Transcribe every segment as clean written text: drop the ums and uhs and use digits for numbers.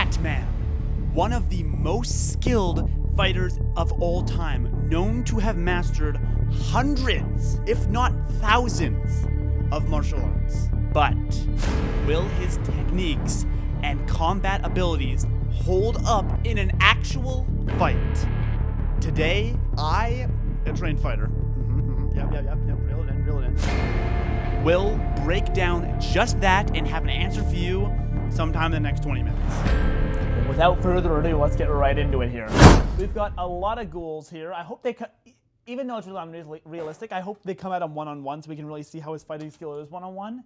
Batman, one of the most skilled fighters of all time, known to have mastered hundreds, if not thousands, of martial arts. But will his techniques and combat abilities hold up in an actual fight? Today, a trained fighter, yep, reel it in, will break down just that and have an answer for you sometime in the next 20 minutes. And without further ado, let's get right into it here. We've got a lot of ghouls here. I hope they, even though it's really realistic, I hope they come at him one-on-one so we can really see how his fighting skill is one-on-one.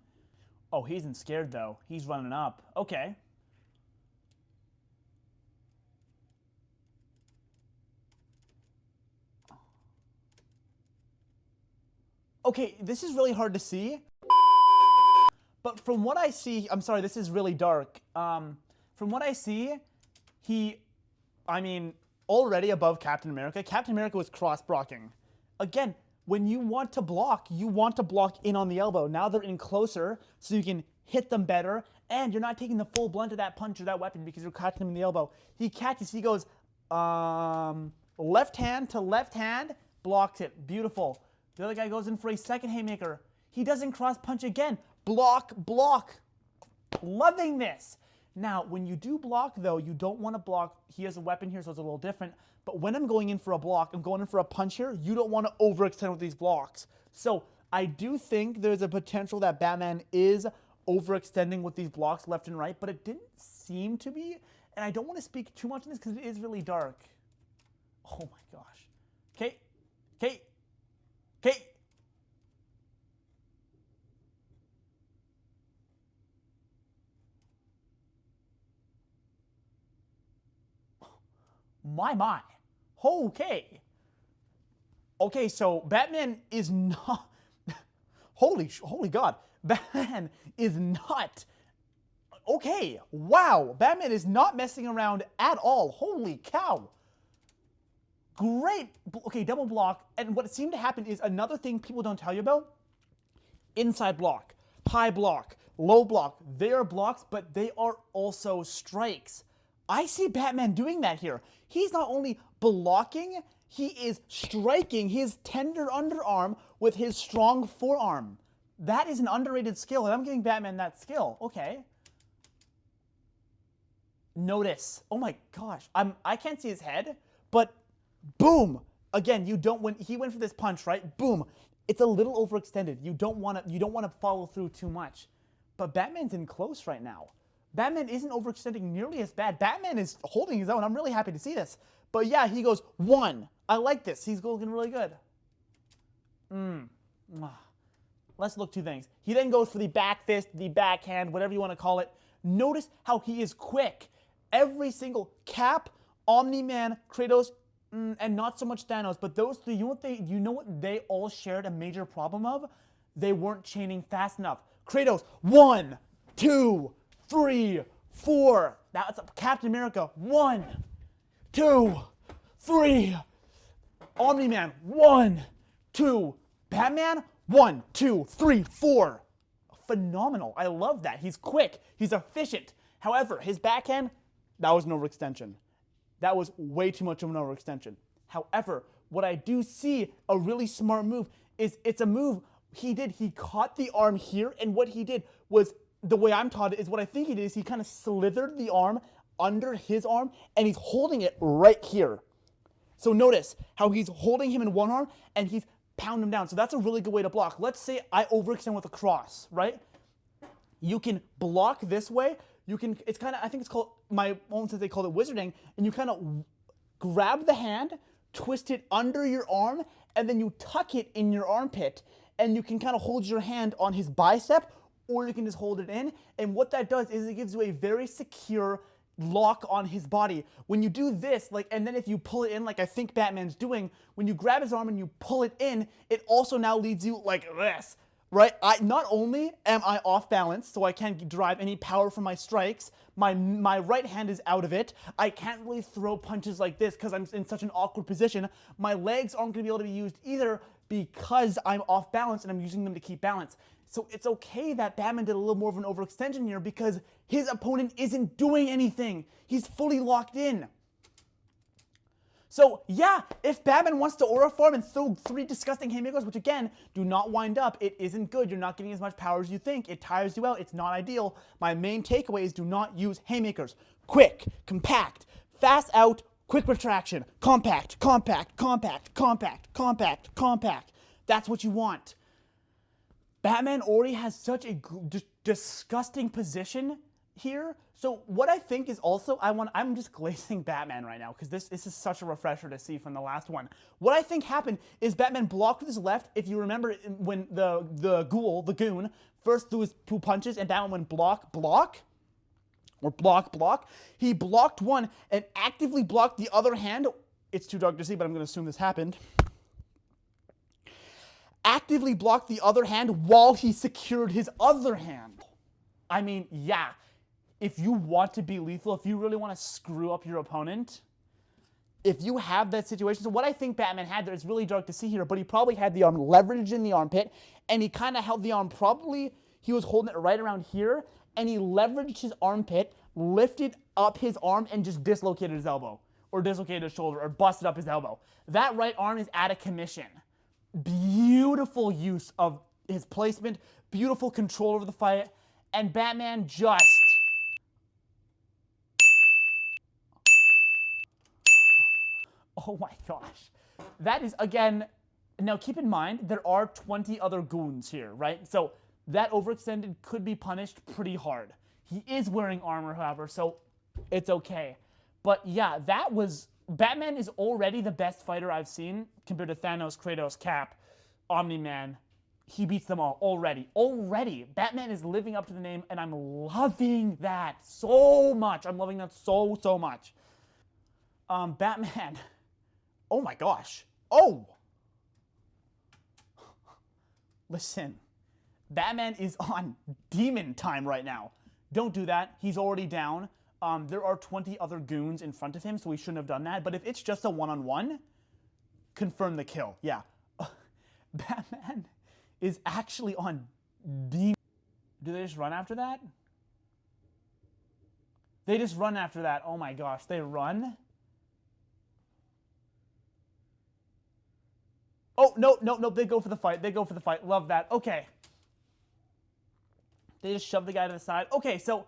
Oh, he isn't scared though. He's running up. Okay. Okay, this is really hard to see. But from what I see, I'm sorry, this is really dark. From what I see, already above Captain America. Captain America was cross-blocking. Again, when you want to block in on the elbow. Now they're in closer, so you can hit them better, and you're not taking the full blunt of that punch or that weapon because you're catching them in the elbow. He catches, he goes, left hand to left hand, blocks it, beautiful. The other guy goes in for a second haymaker. He doesn't cross-punch again. Block, block. Loving this. Now, when you do block, though, you don't want to block. He has a weapon here, so it's a little different. But when I'm going in for a block, I'm going in for a punch here, you don't want to overextend with these blocks. So I do think there's a potential that Batman is overextending with these blocks left and right, but it didn't seem to be. And I don't want to speak too much on this because it is really dark. Oh my gosh. Okay. My. Okay, so Batman is not, holy God, Batman is not, okay, wow, Batman is not messing around at all, holy cow. Great, okay, double block, and what seemed to happen is another thing people don't tell you about, inside block, high block, low block, they are blocks, but they are also strikes. I see Batman doing that here. He's not only blocking, he is striking his tender underarm with his strong forearm. That is an underrated skill, and I'm giving Batman that skill. Okay. Notice. Oh my gosh. I can't see his head, but boom. Again, when he went for this punch, right? Boom. It's a little overextended. You don't want to follow through too much. But Batman's in close right now. Batman isn't overextending nearly as bad. Batman is holding his own. I'm really happy to see this. But yeah, he goes, one. I like this. He's looking really good. Let's look two things. He then goes for the back fist, the backhand, whatever you want to call it. Notice how he is quick. Every single Cap, Omni-Man, Kratos, and not so much Thanos, but those three, you know what they all shared a major problem of? They weren't chaining fast enough. Kratos, 1, 2, 3, 4. That's Captain America. 1, 2, 3. Omni-Man. 1, 2. Batman. 1, 2, 3, 4. Phenomenal. I love that. He's quick. He's efficient. However, his backhand, that was an overextension. That was way too much of an overextension. However, what I do see a really smart move is it's a move he did. He caught the arm here, and what he did was, the way I'm taught it is what I think he did is he kind of slithered the arm under his arm, and he's holding it right here. So notice how he's holding him in one arm, and he's pounding him down. So that's a really good way to block. Let's say I overextend with a cross, right? You can block this way. You can, it's kind of, I think it's called, my mom says they called it wizarding, and you kind of grab the hand, twist it under your arm, and then you tuck it in your armpit, and you can kind of hold your hand on his bicep, or you can just hold it in. And what that does is it gives you a very secure lock on his body. When you do this, and then if you pull it in, like I think Batman's doing, when you grab his arm and you pull it in, it also now leads you like this. right? Not only am I off balance, so I can't derive any power from my strikes, my right hand is out of it. I can't really throw punches like this because I'm in such an awkward position. My legs aren't going to be able to be used either because I'm off balance and I'm using them to keep balance. So it's okay that Batman did a little more of an overextension here because his opponent isn't doing anything. He's fully locked in. So yeah, if Batman wants to aura farm and throw 3 disgusting haymakers, which again, do not wind up, it isn't good. You're not getting as much power as you think. It tires you out. It's not ideal. My main takeaway is do not use haymakers. Quick, compact, fast out, quick retraction, compact, compact, compact, compact, compact, compact. That's what you want. Batman already has such a disgusting position here. So what I think is also, I'm just glazing Batman right now because this is such a refresher to see from the last one. What I think happened is Batman blocked with his left. If you remember when the goon, first threw his 2 punches and Batman went block, he blocked one and actively blocked the other hand. It's too dark to see, but I'm going to assume this happened. Actively blocked the other hand while he secured his other hand. I mean, yeah. If you want to be lethal, if you really want to screw up your opponent, if you have that situation, so what I think Batman had there, it's really dark to see here, but he probably had the arm leveraged in the armpit, and he kind of held the arm, probably he was holding it right around here, and he leveraged his armpit, lifted up his arm, and just dislocated his elbow, or dislocated his shoulder, or busted up his elbow. That right arm is out of commission. Beautiful use of his placement, beautiful control over the fight, and Batman just... Oh my gosh. That is, again, now keep in mind, there are 20 other goons here, right? So that overextended could be punished pretty hard. He is wearing armor, however, so it's okay. But yeah, Batman is already the best fighter I've seen compared to Thanos, Kratos, Cap, Omni-Man. He beats them all already. Already. Batman is living up to the name, and I'm loving that so much. I'm loving that so much. Batman... Oh my gosh. Oh! Listen, Batman is on demon time right now. Don't do that. He's already down. There are 20 other goons in front of him, so we shouldn't have done that. But if it's just a one-on-one, confirm the kill. Yeah. Batman is actually on demon. Do they just run after that? They just run after that. Oh my gosh. They run? Oh, no, they go for the fight. Love that. Okay. They just shove the guy to the side. Okay, so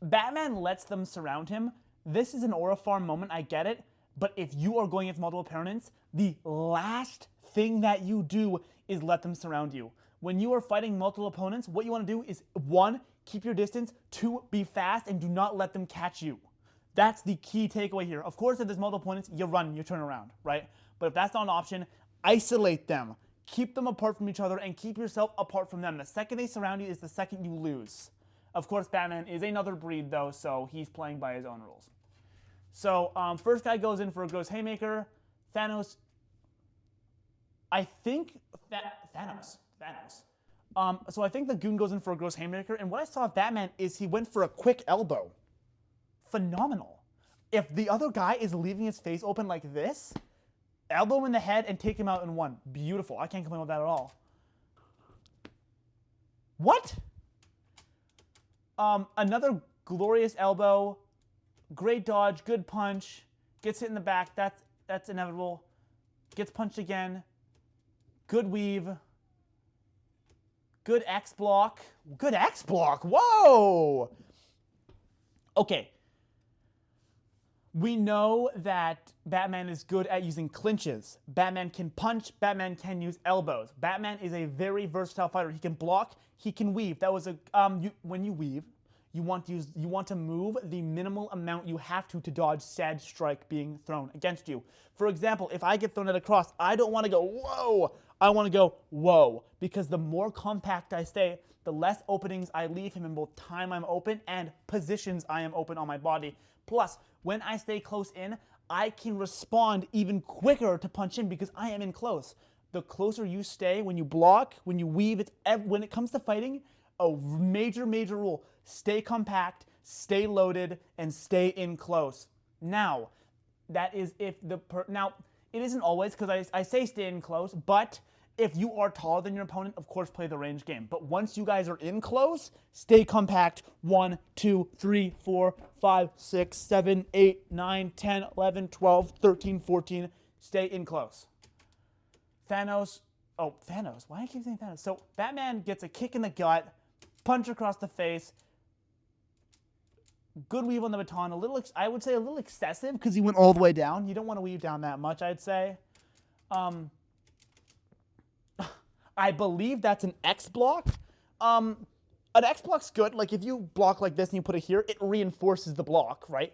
Batman lets them surround him. This is an aura farm moment, I get it. But if you are going against multiple opponents, the last thing that you do is let them surround you. When you are fighting multiple opponents, what you want to do is 1, keep your distance, 2, be fast, and do not let them catch you. That's the key takeaway here. Of course, if there's multiple opponents, you run, you turn around, right? But if that's not an option, isolate them. Keep them apart from each other and keep yourself apart from them. The second they surround you is the second you lose. Of course, Batman is another breed, though, so he's playing by his own rules. So, first guy goes in for a gross haymaker. Thanos. I think Thanos. So I think the goon goes in for a gross haymaker, and what I saw of Batman is he went for a quick elbow. Phenomenal. If the other guy is leaving his face open like this, elbow in the head and take him out in 1. Beautiful. I can't complain with that at all. What? Another glorious elbow. Great dodge. Good punch. Gets hit in the back. That's inevitable. Gets punched again. Good weave. Good X block. Good X block. Whoa! Okay. We know that Batman is good at using clinches. Batman can punch. Batman can use elbows. Batman is a very versatile fighter. He can block. He can weave. That was a when you weave, you want to move the minimal amount you have to dodge said strike being thrown against you. For example, if I get thrown at a cross, I don't want to go whoa. I want to go whoa, because the more compact I stay, the less openings I leave him in both time I'm open and positions I am open on my body. Plus, when I stay close in, I can respond even quicker to punch in because I am in close. the closer you stay when you block, when you weave, when it comes to fighting, a major, major rule. Stay compact, stay loaded, and stay in close. Now, that is if now, it isn't always, because I say stay in close, but if you are taller than your opponent, of course, play the range game. But once you guys are in close, stay compact. 1, 2, 3, 4, 5, 6, 7, 8, 9, 10, 11, 12, 13, 14. Stay in close. Thanos. Why do I keep saying Thanos? So Batman gets a kick in the gut, punch across the face. Good weave on the baton. I would say a little excessive because he went all the way down. You don't want to weave down that much, I'd say. I believe that's an X block. An X block's good. Like if you block like this and you put it here, it reinforces the block, right?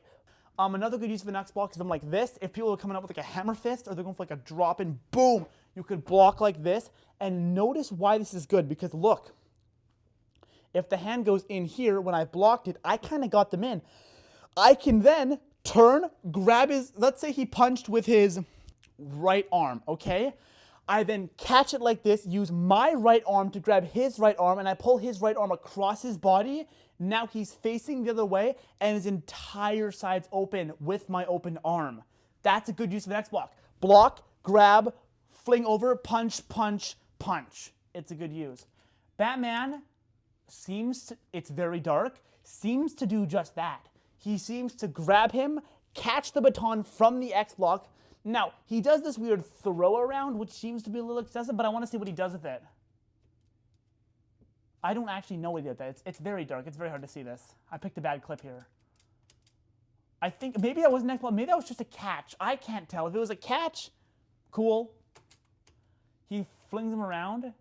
Another good use of an X block is I'm like this. If people are coming up with like a hammer fist or they're going for like a drop in, boom, you could block like this. And notice why this is good, because look, if the hand goes in here when I blocked it, I kind of got them in. I can then turn, grab let's say he punched with his right arm, okay? I then catch it like this, use my right arm to grab his right arm, and I pull his right arm across his body. Now he's facing the other way, and his entire side's open with my open arm. That's a good use of an X block. Block, grab, fling over, punch, punch, punch. It's a good use. Batman it's very dark, seems to do just that. He seems to grab him, catch the baton from the X block. Now, he does this weird throw around, which seems to be a little excessive, but I want to see what he does with it. I don't actually know what he did with that. It's very dark. It's very hard to see this. I picked a bad clip here. I think maybe that wasn't an X block. Maybe that was just a catch. I can't tell. If it was a catch, cool. He flings him around.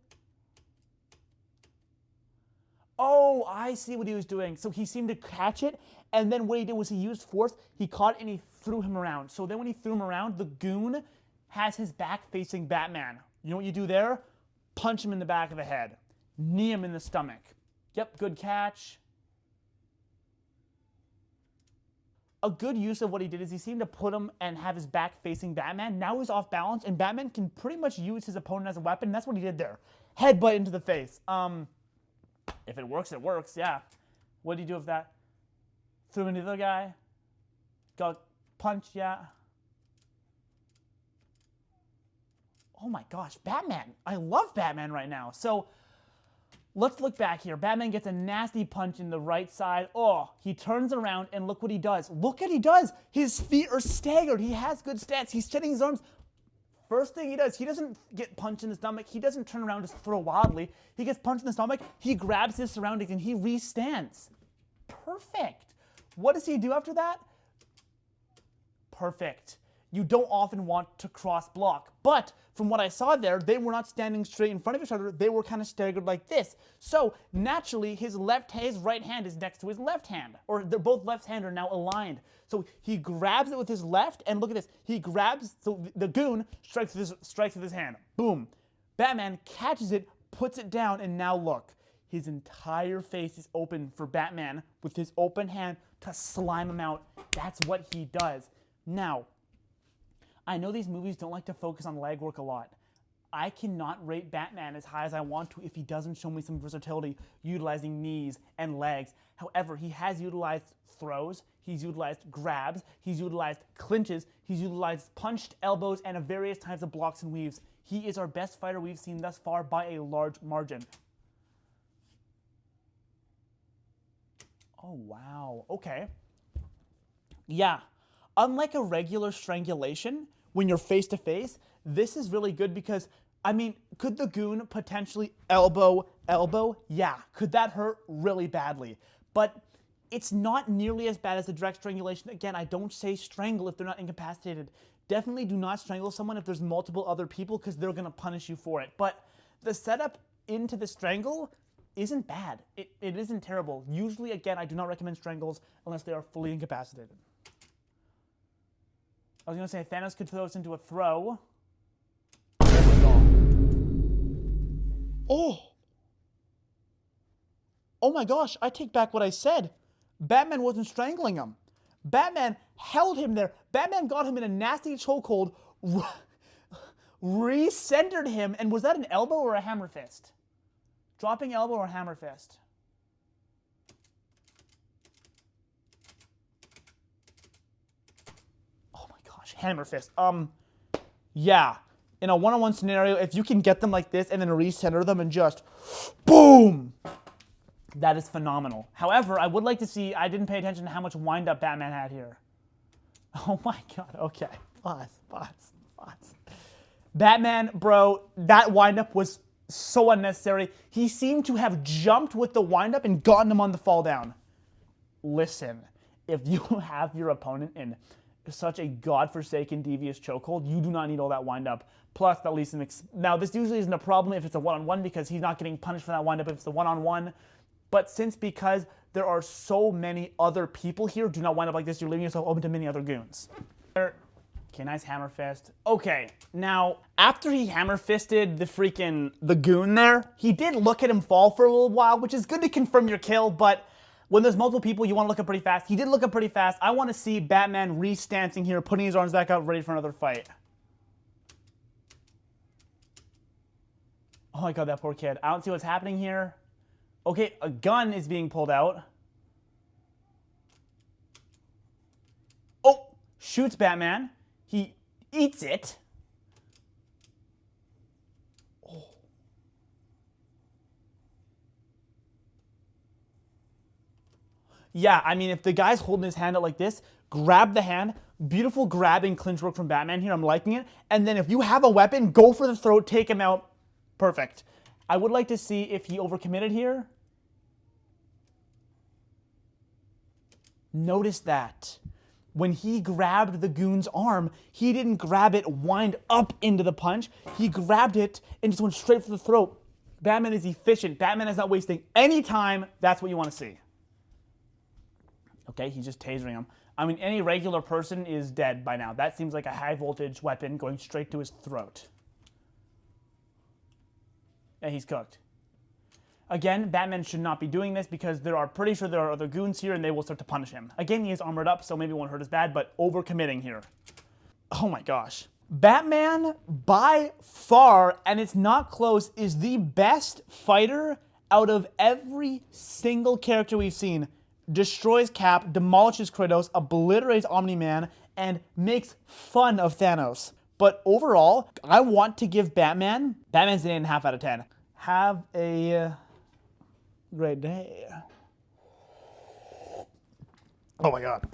Oh, I see what he was doing. So he seemed to catch it, and then what he did was he used force. He caught it, and he threw him around. So then when he threw him around, the goon has his back facing Batman. You know what you do there? Punch him in the back of the head. Knee him in the stomach. Yep, good catch. A good use of what he did is he seemed to put him and have his back facing Batman. Now he's off balance, and Batman can pretty much use his opponent as a weapon. That's what he did there. Headbutt into the face. If it works, it works, yeah. What did he do with that? Threw him into the other guy. Got punched, yeah. Oh my gosh, Batman. I love Batman right now. So let's look back here. Batman gets a nasty punch in the right side. Oh, he turns around and look what he does. Look what he does. His feet are staggered. He has good stats. He's setting his arms. First thing he does, he doesn't get punched in the stomach. He doesn't turn around and just throw wildly. He gets punched in the stomach. He grabs his surroundings and he restands. Perfect. What does he do after that? Perfect. You don't often want to cross block. But from what I saw there, they were not standing straight in front of each other. They were kind of staggered like this. So naturally, his right hand is next to his left hand. Or they're both left hands are now aligned. So he grabs it with his left, and look at this. He grabs, so the goon strikes with his hand. Boom. Batman catches it, puts it down, and now look. His entire face is open for Batman with his open hand to slime him out. That's what he does. Now, I know these movies don't like to focus on leg work a lot. I cannot rate Batman as high as I want to if he doesn't show me some versatility utilizing knees and legs. However, he has utilized throws, he's utilized grabs, he's utilized clinches, he's utilized punched elbows and various types of blocks and weaves. He is our best fighter we've seen thus far by a large margin. Oh, wow. Okay. Yeah. Unlike a regular strangulation, when you're face to face, this is really good because, I mean, could the goon potentially elbow? Yeah. Could that hurt really badly? But it's not nearly as bad as the direct strangulation. Again, I don't say strangle if they're not incapacitated. Definitely do not strangle someone if there's multiple other people because they're going to punish you for it. But the setup into the strangle isn't bad. It isn't terrible. Usually, again, I do not recommend strangles unless they are fully incapacitated. I was going to say Thanos could throw us into a throw. Oh! Oh my gosh, I take back what I said. Batman wasn't strangling him. Batman held him there. Batman got him in a nasty chokehold, recentered him, and was that an elbow or a hammer fist? Dropping elbow or hammer fist? Oh my gosh, hammer fist. Yeah. In a one-on-one scenario, if you can get them like this and then recenter them and just boom, that is phenomenal. However, I would like to see, I didn't pay attention to how much wind-up Batman had here. Oh my god, okay. Pause. Batman, bro, that wind-up was so unnecessary. He seemed to have jumped with the wind-up and gotten him on the fall down. Listen, if you have your opponent in such a godforsaken devious chokehold, you do not need all that wind-up. Plus, at least now this usually isn't a problem if it's a one-on-one because he's not getting punished for that wind-up if it's a one-on-one. But because there are so many other people here, do not wind up like this. You're leaving yourself open to many other goons. Okay, nice hammer fist. Okay, now, after he hammer fisted the goon there, he did look at him fall for a little while, which is good to confirm your kill, but when there's multiple people, you want to look up pretty fast. He did look up pretty fast. I want to see Batman re-stancing here, putting his arms back out, ready for another fight. Oh my god, that poor kid. I don't see what's happening here. Okay, a gun is being pulled out. Oh, shoots Batman. He eats it. Oh. Yeah, I mean, if the guy's holding his hand out like this, grab the hand. Beautiful grabbing clinch work from Batman here. I'm liking it. And then if you have a weapon, go for the throat, take him out. Perfect. I would like to see if he overcommitted here. Notice that. When he grabbed the goon's arm, he didn't grab it wind up into the punch. He grabbed it and just went straight for the throat. Batman is efficient. Batman is not wasting any time. That's what you want to see. Okay, he's just tasering him. I mean, any regular person is dead by now. That seems like a high voltage weapon going straight to his throat. Yeah, he's cooked. Again, Batman should not be doing this because pretty sure there are other goons here and they will start to punish him. Again, he is armored up, so maybe it won't hurt as bad, but overcommitting here. Oh my gosh. Batman, by far, and it's not close, is the best fighter out of every single character we've seen. Destroys Cap, demolishes Kratos, obliterates Omni-Man, and makes fun of Thanos. But overall, I want to give Batman's an 8.5 out of 10. Have a great day. Oh my god.